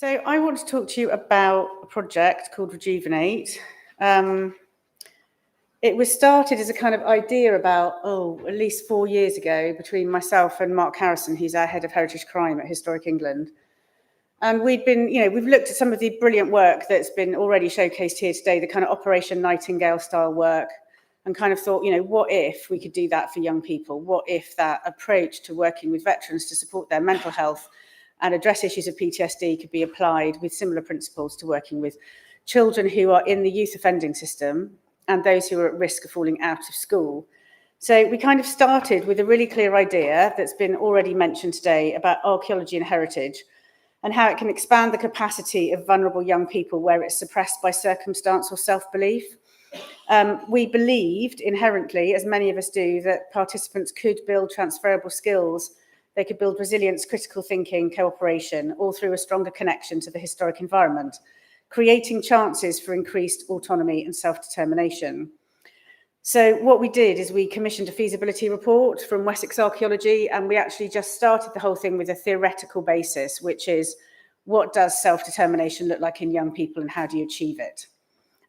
So I want to talk to you about a project called Rejuvenate. It was started as a kind of idea about, at least 4 years ago, between myself and Mark Harrison, who's our head of heritage crime at Historic England. And we've looked at some of the brilliant work that's been already showcased here today, the kind of Operation Nightingale style work, and kind of thought, what if we could do that for young people? What if that approach to working with veterans to support their mental health and address issues of PTSD could be applied with similar principles to working with children who are in the youth offending system and those who are at risk of falling out of school. So we kind of started with a really clear idea that's been already mentioned today about archaeology and heritage and how it can expand the capacity of vulnerable young people where it's suppressed by circumstance or self-belief. We believed inherently, as many of us do, that participants could build transferable skills. They could build resilience, critical thinking, cooperation, all through a stronger connection to the historic environment, creating chances for increased autonomy and self-determination. So what we did is we commissioned a feasibility report from Wessex Archaeology, and we actually just started the whole thing with a theoretical basis, which is what does self-determination look like in young people and how do you achieve it?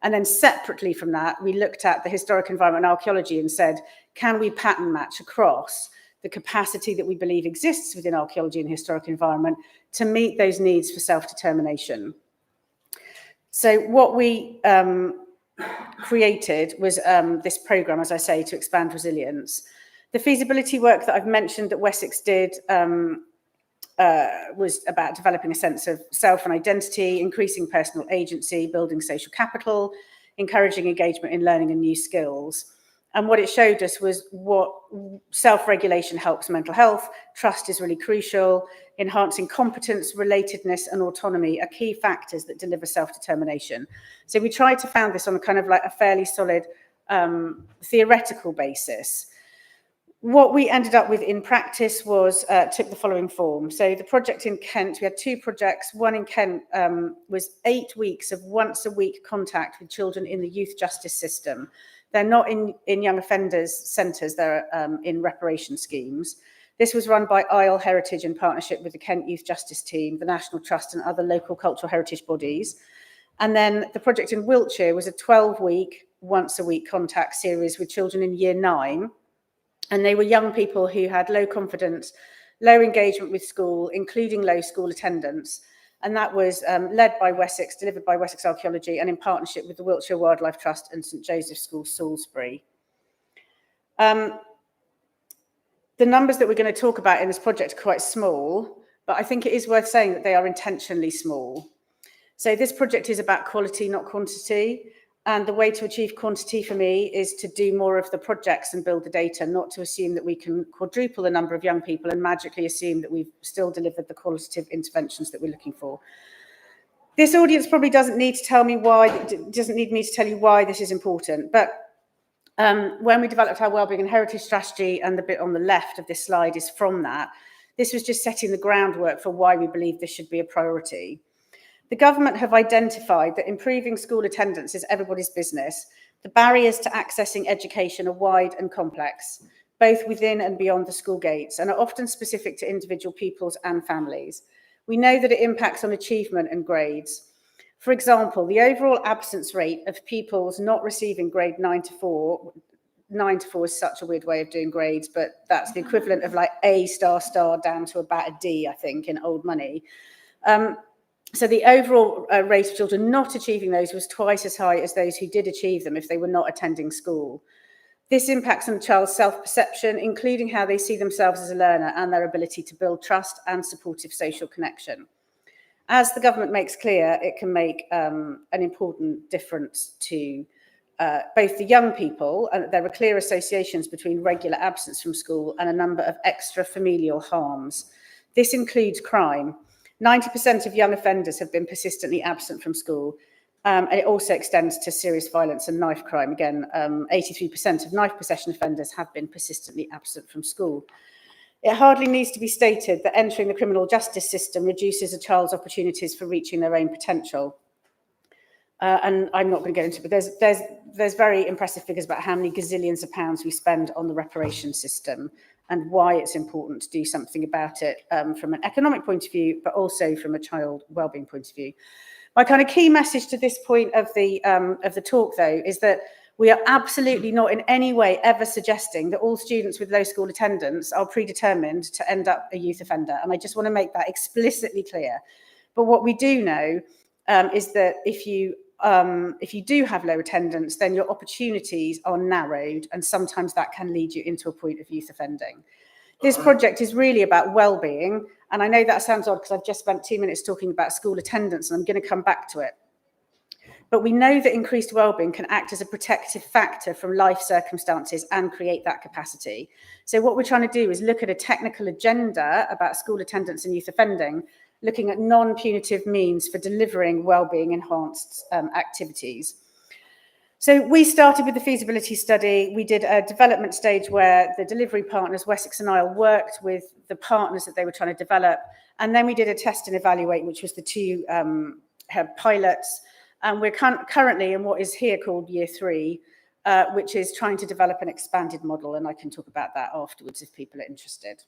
And then separately from that, we looked at the historic environment and archaeology and said, can we pattern match across the capacity that we believe exists within archaeology and historic environment to meet those needs for self-determination? So what we created was this programme, as I say, to expand resilience. The feasibility work that I've mentioned that Wessex did was about developing a sense of self and identity, increasing personal agency, building social capital, encouraging engagement in learning and new skills. And what it showed us was what self-regulation helps mental health, trust is really crucial, enhancing competence, relatedness and autonomy are key factors that deliver self-determination. So we tried to found this on kind of like a fairly solid theoretical basis. What we ended up with in practice was took the following form. So the project in Kent, we had 2 projects. One in Kent was 8 weeks of once a week contact with children in the youth justice system. They're not in young offenders centres, they're in reparation schemes. This was run by Isle Heritage in partnership with the Kent Youth Justice Team, the National Trust and other local cultural heritage bodies. And then the project in Wiltshire was a 12-week, once a week contact series with children in year 9. And they were young people who had low confidence, low engagement with school, including low school attendance. And that was led by Wessex, delivered by Wessex Archaeology, and in partnership with the Wiltshire Wildlife Trust and St Joseph's School, Salisbury. The numbers that we're going to talk about in this project are quite small, but I think it is worth saying that they are intentionally small. So this project is about quality, not quantity. And the way to achieve quantity for me is to do more of the projects and build the data, not to assume that we can quadruple the number of young people and magically assume that we've still delivered the qualitative interventions that we're looking for. This audience probably doesn't need to tell me why, doesn't need me to tell you why this is important. But when we developed our Wellbeing and Heritage strategy, and the bit on the left of this slide is from that, this was just setting the groundwork for why we believe this should be a priority. The government have identified that improving school attendance is everybody's business. The barriers to accessing education are wide and complex, both within and beyond the school gates, and are often specific to individual pupils and families. We know that it impacts on achievement and grades. For example, the overall absence rate of pupils not receiving grade 9 to 4 is such a weird way of doing grades, but that's the equivalent of like A ** down to about a D, I think, in old money. So the overall rate of children not achieving those was twice as high as those who did achieve them if they were not attending school. This impacts on the child's self-perception, including how they see themselves as a learner and their ability to build trust and supportive social connection. As the government makes clear, it can make an important difference to both the young people, and there are clear associations between regular absence from school and a number of extra familial harms. This includes crime. 90% of young offenders have been persistently absent from school, and it also extends to serious violence and knife crime. Again, 83% of knife possession offenders have been persistently absent from school. It hardly needs to be stated that entering the criminal justice system reduces a child's opportunities for reaching their own potential. And I'm not going to get into it, but there's very impressive figures about how many gazillions of pounds we spend on the reparation system. and why it's important to do something about it from an economic point of view, but also from a child wellbeing point of view. My kind of key message to this point of the talk, though, is that we are absolutely not in any way ever suggesting that all students with low school attendance are predetermined to end up a youth offender. And I just want to make that explicitly clear. But what we do know is that if you do have low attendance, then your opportunities are narrowed, and sometimes that can lead you into a point of youth offending. This project is really about well-being, and I know that sounds odd because I've just spent 2 minutes talking about school attendance, and I'm going to come back to it. But we know that increased well-being can act as a protective factor from life circumstances and create that capacity. So what we're trying to do is look at a technical agenda about school attendance and youth offending, looking at non-punitive means for delivering well-being enhanced activities. So we started with the feasibility study. We did a development stage where the delivery partners, Wessex and Isle, worked with the partners that they were trying to develop. And then we did a test and evaluate, which was the two pilots. And we're currently in what is here called year 3, which is trying to develop an expanded model. And I can talk about that afterwards if people are interested.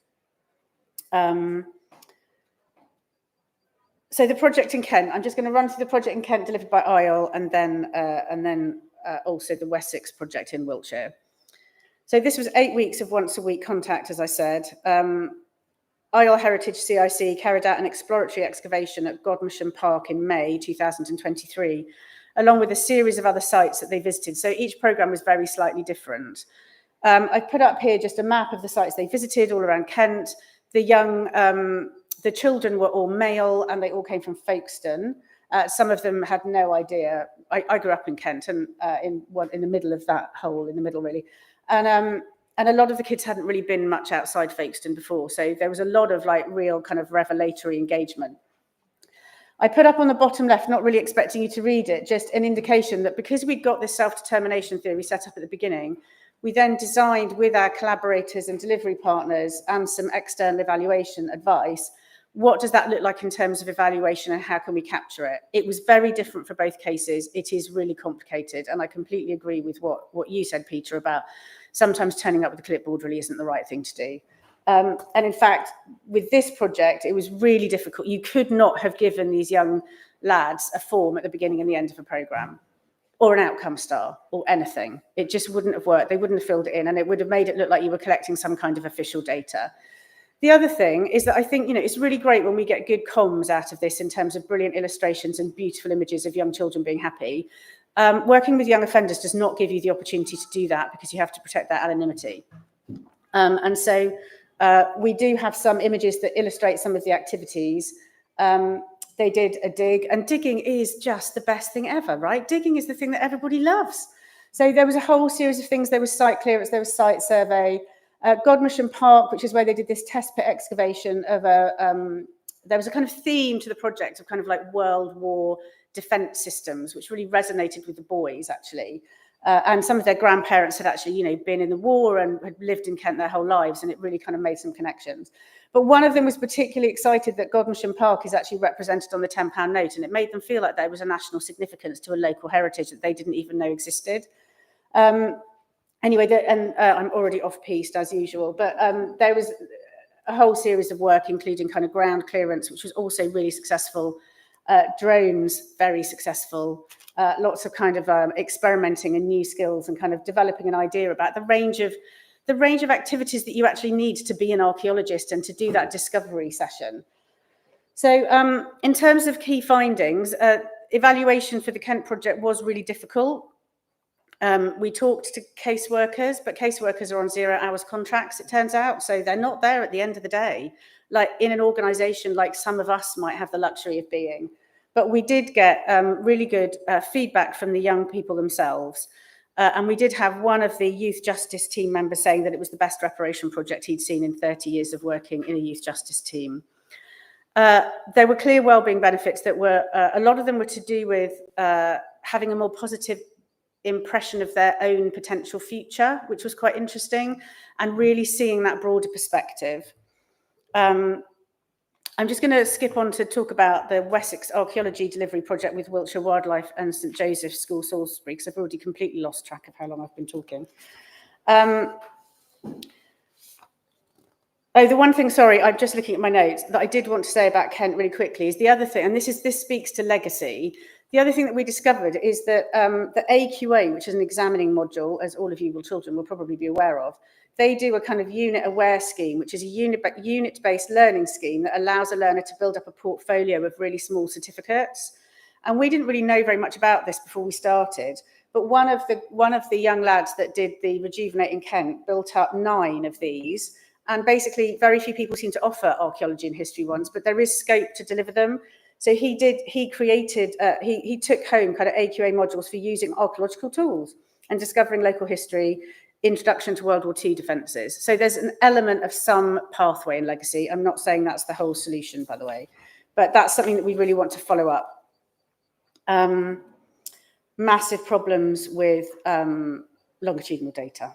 So the project in Kent, I'm just going to run through the project in Kent delivered by Isle, and then also the Wessex project in Wiltshire. So this was 8 weeks of once a week contact, as I said. Isle Heritage CIC carried out an exploratory excavation at Godmersham Park in May 2023, along with a series of other sites that they visited. So each programme was very slightly different. I put up here just a map of the sites they visited all around Kent. The children were all male and they all came from Folkestone. Some of them had no idea. I grew up in Kent and in the middle of that hole, in the middle really. And a lot of the kids hadn't really been much outside Folkestone before. So there was a lot of like real kind of revelatory engagement. I put up on the bottom left, not really expecting you to read it, just an indication that because we'd got this self-determination theory set up at the beginning, we then designed with our collaborators and delivery partners and some external evaluation advice, what does that look like in terms of evaluation and how can we capture it? It was very different for both cases. It is really complicated. And I completely agree with what you said, Peter, about sometimes turning up with a clipboard really isn't the right thing to do. And in fact, with this project, it was really difficult. You could not have given these young lads a form at the beginning and the end of a programme, or an outcome star, or anything. It just wouldn't have worked. They wouldn't have filled it in, and it would have made it look like you were collecting some kind of official data. The other thing is that I think, it's really great when we get good comms out of this in terms of brilliant illustrations and beautiful images of young children being happy. Working with young offenders does not give you the opportunity to do that because you have to protect their anonymity. And so we do have some images that illustrate some of the activities. They did a dig, and digging is just the best thing ever, right? Digging is the thing that everybody loves. So there was a whole series of things. There was site clearance, there was site survey. Godmersham Park, which is where they did this test pit excavation of there was a kind of theme to the project of kind of like World War defence systems, which really resonated with the boys, actually. And some of their grandparents had actually, been in the war and had lived in Kent their whole lives, and it really kind of made some connections. But one of them was particularly excited that Godmersham Park is actually represented on the £10 note, and it made them feel like there was a national significance to a local heritage that they didn't even know existed. Anyway, I'm already off-piste as usual, but there was a whole series of work, including kind of ground clearance, which was also really successful. Drones, very successful. Lots of kind of experimenting and new skills and kind of developing an idea about the range of activities that you actually need to be an archaeologist and to do that discovery session. So in terms of key findings, evaluation for the Kent project was really difficult. We talked to caseworkers, but caseworkers are on 0 hours contracts, it turns out. So they're not there at the end of the day, like in an organisation like some of us might have the luxury of being. But we did get really good feedback from the young people themselves. And we did have one of the youth justice team members saying that it was the best reparation project he'd seen in 30 years of working in a youth justice team. There were clear wellbeing benefits that were, a lot of them were to do with having a more positive impression of their own potential future, which was quite interesting, and really seeing that broader perspective. I'm just going to skip on to talk about the Wessex Archaeology delivery project with Wiltshire Wildlife and St Joseph's School, Salisbury, because I've already completely lost track of how long I've been talking. Oh, the one thing, sorry, I'm just looking at my notes, that I did want to say about Kent really quickly is the other thing, and this speaks to legacy. The other thing that we discovered is that the AQA, which is an examining module, as all of you children will probably be aware of, they do a kind of unit-aware scheme, which is a unit-based learning scheme that allows a learner to build up a portfolio of really small certificates. And we didn't really know very much about this before we started, but one of the young lads that did the Rejuvenate in Kent built up 9 of these. And basically, very few people seem to offer archaeology and history ones, but there is scope to deliver them. So he took home kind of AQA modules for using archaeological tools and discovering local history, introduction to World War II defences. So there's an element of some pathway in legacy. I'm not saying that's the whole solution, by the way, but that's something that we really want to follow up. Massive problems with longitudinal data.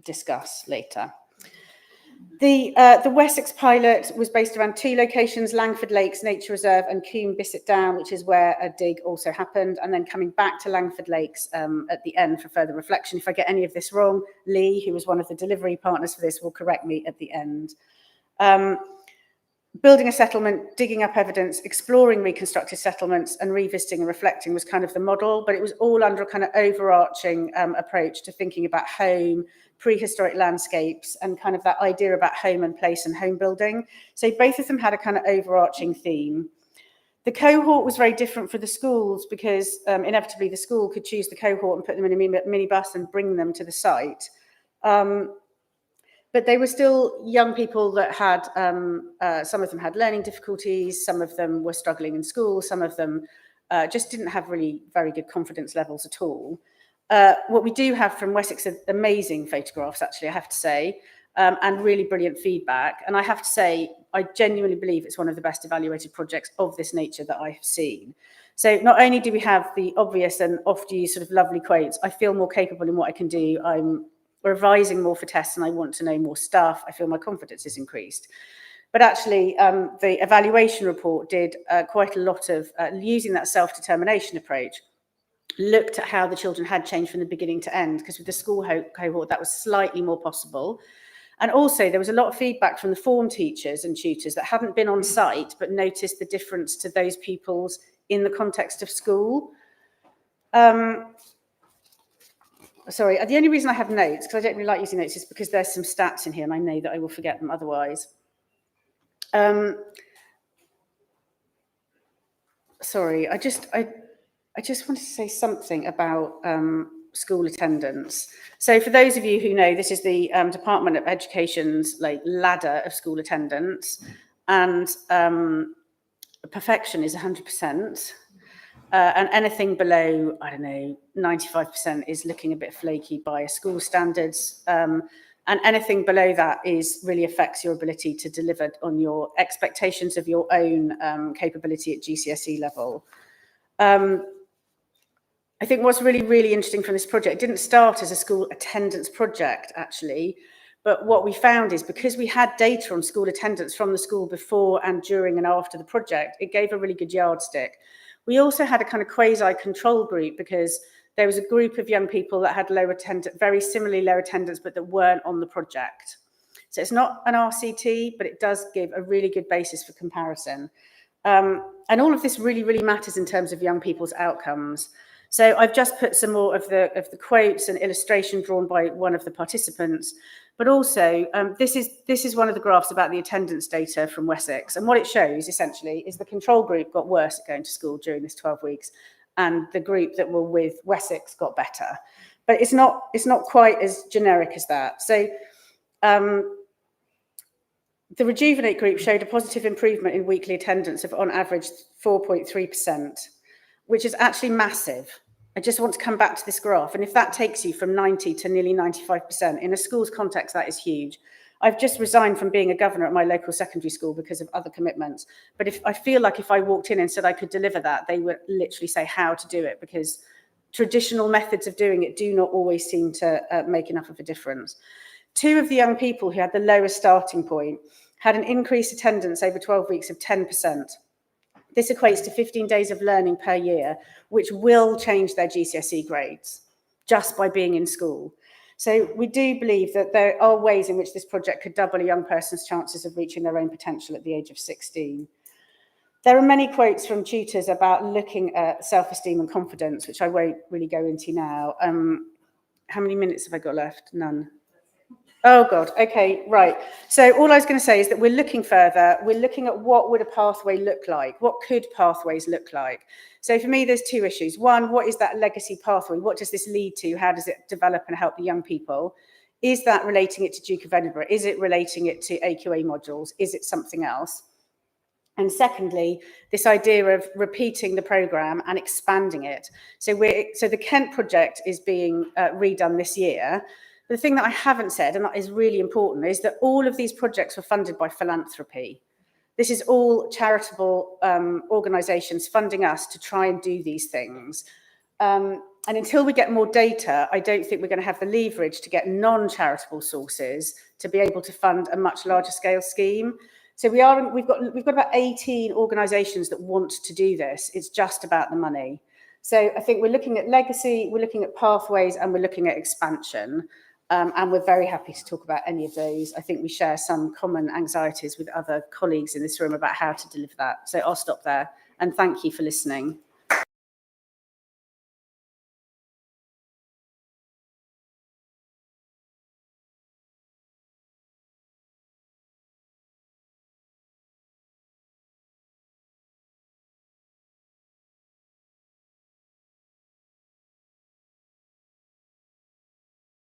Discuss later. The Wessex pilot was based around 2 locations, Langford Lakes Nature Reserve and Coombe Bisset Down, which is where a dig also happened, and then coming back to Langford Lakes at the end for further reflection. If I get any of this wrong, Lee, who was one of the delivery partners for this, will correct me at the end. Building a settlement, digging up evidence, exploring reconstructed settlements and revisiting and reflecting was kind of the model, but it was all under a kind of overarching approach to thinking about home, prehistoric landscapes and kind of that idea about home and place and home building. So both of them had a kind of overarching theme. The cohort was very different for the schools because inevitably the school could choose the cohort and put them in a minibus and bring them to the site. But they were still young people that had, some of them had learning difficulties, some of them were struggling in school, some of them just didn't have really very good confidence levels at all. What we do have from Wessex are amazing photographs, actually, I have to say, and really brilliant feedback. And I have to say, I genuinely believe it's one of the best evaluated projects of this nature that I have seen. So not only do we have the obvious and oft-used sort of lovely quotes, I feel more capable in what I can do. I'm revising more for tests and I want to know more stuff. I feel my confidence is increased. But actually, the evaluation report did quite a lot of using that self-determination approach, looked at how the children had changed from the beginning to end, because with the school cohort, that was slightly more possible. And also there was a lot of feedback from the form teachers and tutors that hadn't been on site, but noticed the difference to those pupils in the context of school. Sorry, the only reason I have notes, because I don't really like using notes, is because there's some stats in here and I know that I will forget them otherwise. Sorry, I just wanted to say something about school attendance. So for those of you who know, this is the Department of Education's ladder of school attendance, and perfection is 100%. And anything below, I don't know, 95% is looking a bit flaky by school standards. And anything below that really affects your ability to deliver on your expectations of your own capability at GCSE level. I think what's really, really interesting from this project, it didn't start as a school attendance project, actually. But what we found is because we had data on school attendance from the school before and during and after the project, it gave a really good yardstick. We also had a kind of quasi-control group because there was a group of young people that had low attendance, very similarly low attendance, but that weren't on the project. So it's not an RCT, but it does give a really good basis for comparison. And all of this really, really matters in terms of young people's outcomes. So I've just put some more of the quotes and illustration drawn by one of the participants, but also this is one of the graphs about the attendance data from Wessex. And what it shows essentially is the control group got worse at going to school during this 12 weeks, and the group that were with Wessex got better. But it's not quite as generic as that. So the Rejuvenate group showed a positive improvement in weekly attendance of on average 4.3%, which is actually massive. I just want to come back to this graph. And if that takes you from 90 to nearly 95%, in a school's context, that is huge. I've just resigned from being a governor at my local secondary school because of other commitments. But I feel like if I walked in and said I could deliver that, they would literally say how to do it, because traditional methods of doing it do not always seem to make enough of a difference. 2 of the young people who had the lowest starting point had an increased attendance over 12 weeks of 10%. This equates to 15 days of learning per year, which will change their GCSE grades just by being in school. So we do believe that there are ways in which this project could double a young person's chances of reaching their own potential at the age of 16. There are many quotes from tutors about looking at self-esteem and confidence, which I won't really go into now. How many minutes have I got left? None. Oh, God. Okay, right. So all I was going to say is that we're looking further. We're looking at what would a pathway look like? What could pathways look like? So for me, there's two issues. One, what is that legacy pathway? What does this lead to? How does it develop and help the young people? Is that relating it to Duke of Edinburgh? Is it relating it to AQA modules? Is it something else? And secondly, this idea of repeating the programme and expanding it. So the Kent project is being redone this year. The thing that I haven't said, and that is really important, is that all of these projects were funded by philanthropy. This is all charitable organisations funding us to try and do these things. And until we get more data, I don't think we're going to have the leverage to get non-charitable sources to be able to fund a much larger scale scheme. So we've got about 18 organisations that want to do this. It's just about the money. So I think we're looking at legacy, we're looking at pathways, and we're looking at expansion. And we're very happy to talk about any of those. I think we share some common anxieties with other colleagues in this room about how to deliver that. So I'll stop there, and thank you for listening.